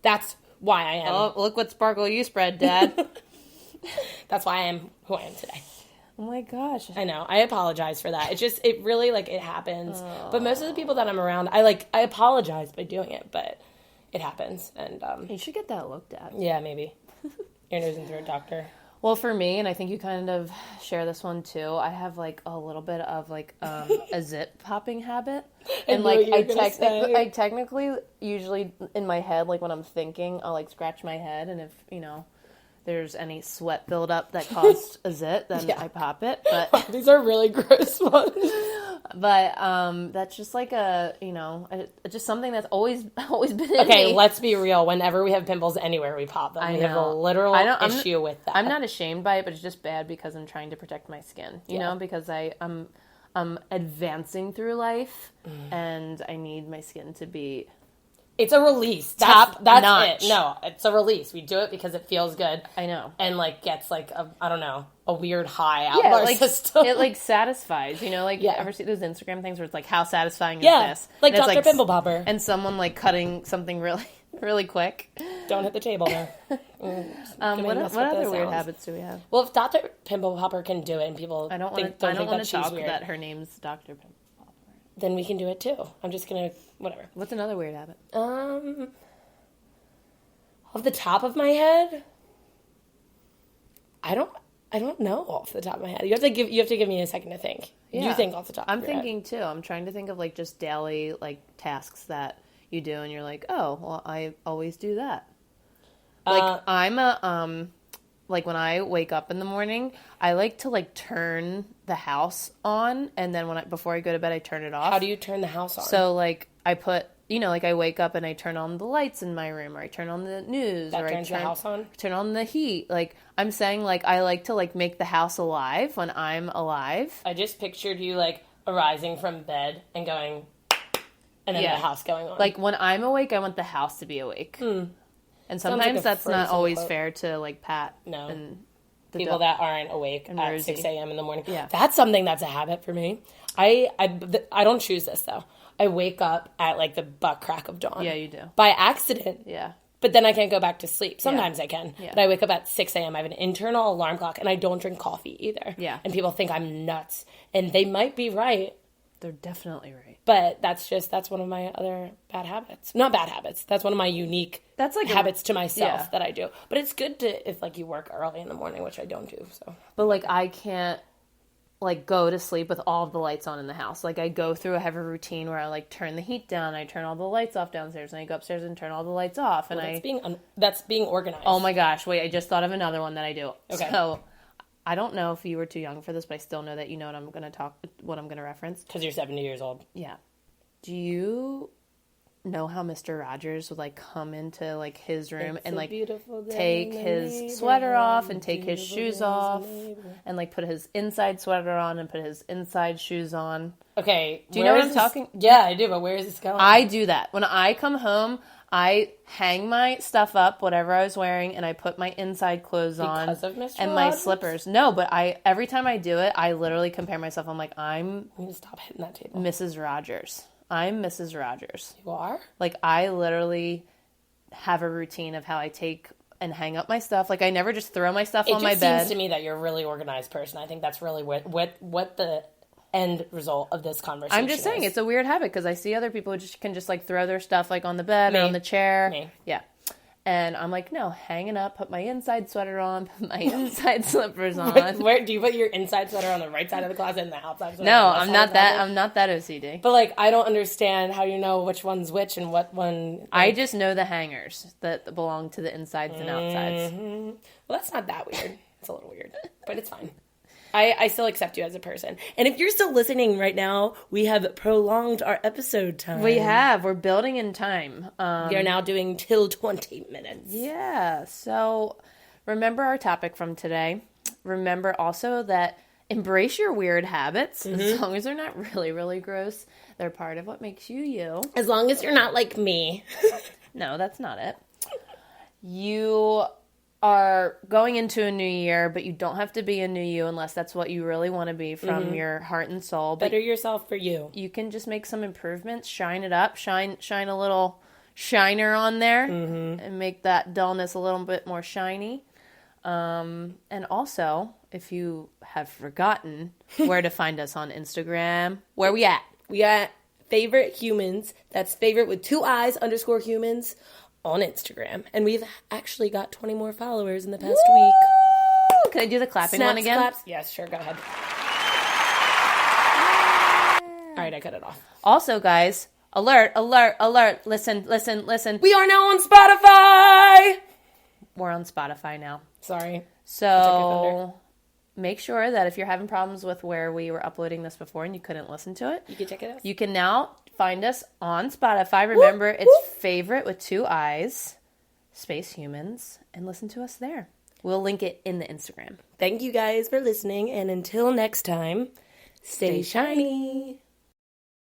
That's why I am. Oh, look what sparkle you spread, Dad. That's why I am who I am today. Oh my gosh. I know. I apologize for that. It really, like, it happens. Oh. But most of the people that I'm around, I apologize by doing it, but it happens. And you should get that looked at. Yeah, maybe. Ear, nose, and throat doctor. Well, for me, and I think you kind of share this one too, I have, like, a little bit of, like, a zit popping habit. And, like, I technically, usually in my head, like, when I'm thinking, I'll, like, scratch my head, and if, you know, there's any sweat buildup that caused a zit, then I pop it. But these are really gross ones. But that's just like a, you know, just something that's always been in me. Okay, let's be real. Whenever we have pimples anywhere, we pop them. We have a literal issue with that. I'm not ashamed by it, but it's just bad because I'm trying to protect my skin, you know, because I'm advancing through life, and I need my skin to be... It's a release. That's it. No, it's a release. We do it because it feels good. I know. And, like, gets, like, a weird high out of our system. It, like, satisfies, you know? Like, you ever see those Instagram things where it's like, how satisfying is this? Like Dr. Pimple Popper. And someone, like, cutting something really, really quick. Don't hit the table there. What other weird habits do we have? Well, if Dr. Pimple Popper can do it and people I don't want to talk that her name's Dr. Pimple. Then we can do it too. I'm just gonna whatever. What's another weird habit? Off the top of my head, I don't know off the top of my head. You have to give me a second to think. Yeah. You think off the top. I'm thinking too. I'm trying to think of, like, just daily, like, tasks that you do, and you're like, oh, well, I always do that. Like, I'm a like, when I wake up in the morning, I like to, like, turn the house on, and then before I go to bed, I turn it off. How do you turn the house on? So, like, I put, you know, like, I wake up and I turn on the lights in my room, or I turn on the news, or turns the house on? Turn on the heat. Like, I'm saying, like, I like to, like, make the house alive when I'm alive. I just pictured you, like, arising from bed and going, and then the house going on. Like, when I'm awake, I want the house to be awake. And sometimes that's not always fair to, like, Pat. No. And people that aren't awake at Rosie. 6 a.m. in the morning. Yeah. That's something that's a habit for me. I don't choose this, though. I wake up at, like, the butt crack of dawn. Yeah, you do. By accident. Yeah. But then I can't go back to sleep. Sometimes I can. Yeah. But I wake up at 6 a.m. I have an internal alarm clock, and I don't drink coffee either. Yeah. And people think I'm nuts. And they might be right. They're definitely right. But that's one of my other bad habits. Not bad habits. That's one of my unique habits to myself that I do. But it's good to, if, like, you work early in the morning, which I don't do, so. But, like, I can't, like, go to sleep with all of the lights on in the house. Like, I go through a heavy routine where I, like, turn the heat down, I turn all the lights off downstairs, and I go upstairs and turn all the lights off. And that's being organized. Oh, my gosh. Wait, I just thought of another one that I do. Okay. So, I don't know if you were too young for this, but I still know that you know what I'm going to reference. Because you're 70 years old. Yeah. Do you know how Mr. Rogers would, like, come into, like, his room and, like, take his sweater off and take his shoes off and, like, put his inside sweater on and put his inside shoes on? Okay. Do you know what I'm talking? Yeah, I do, but where is this going? I do that. When I come home, I hang my stuff up, whatever I was wearing, and I put my inside clothes on. Because of Mr. And Rogers? my slippers. No, but every time I do it, I literally compare myself. I'm like, I need to stop hitting that table. Mrs. Rogers. I'm Mrs. Rogers. You are? Like, I literally have a routine of how I take and hang up my stuff. Like, I never just throw my stuff on my bed. It just seems to me that you're a really organized person. I think that's really what the end result of this conversation I'm just saying, it's a weird habit, because I see other people who can just, like, throw their stuff, like, on the bed or on the chair. Me. Yeah. And I'm like, no, hang it up, put my inside sweater on, put my inside slippers on. Where do you put your inside sweater on the right side of the closet and the outside sweater? No, I'm not that OCD. But, like, I don't understand how you know which one's which and what one. Like... I just know the hangers that belong to the insides and outsides. Mm-hmm. Well, that's not that weird. It's a little weird, but it's fine. I still accept you as a person. And if you're still listening right now, we have prolonged our episode time. We have. We're building in time. We are now doing till 20 minutes. Yeah. So remember our topic from today. Remember also that embrace your weird habits. As long as they're not really, really gross. They're part of what makes you you. As long as you're not like me. No, that's not it. You are going into a new year, but you don't have to be a new you unless that's what you really want to be from your heart and soul. Better yourself for you. You can just make some improvements, shine it up, shine a little shiner on there and make that dullness a little bit more shiny. And also, if you have forgotten where to find us on Instagram, where we at? We at Favorite Humans. That's favorite with 2 eyes _humans on Instagram. And we've actually got 20 more followers in the past week. Can I do the clapping Snaps, one again? Claps. Yes, sure. Go ahead. All right, I cut it off. Also, guys, alert, alert, alert. Listen, listen, listen. We are now on Spotify. We're on Spotify now. Sorry. So make sure that if you're having problems with where we were uploading this before and you couldn't listen to it, you can check it out. You can now find us on Spotify. Remember, it's favorite with 2 eyes, space humans, and listen to us there. We'll link it in the Instagram. Thank you guys for listening, and until next time, stay shiny.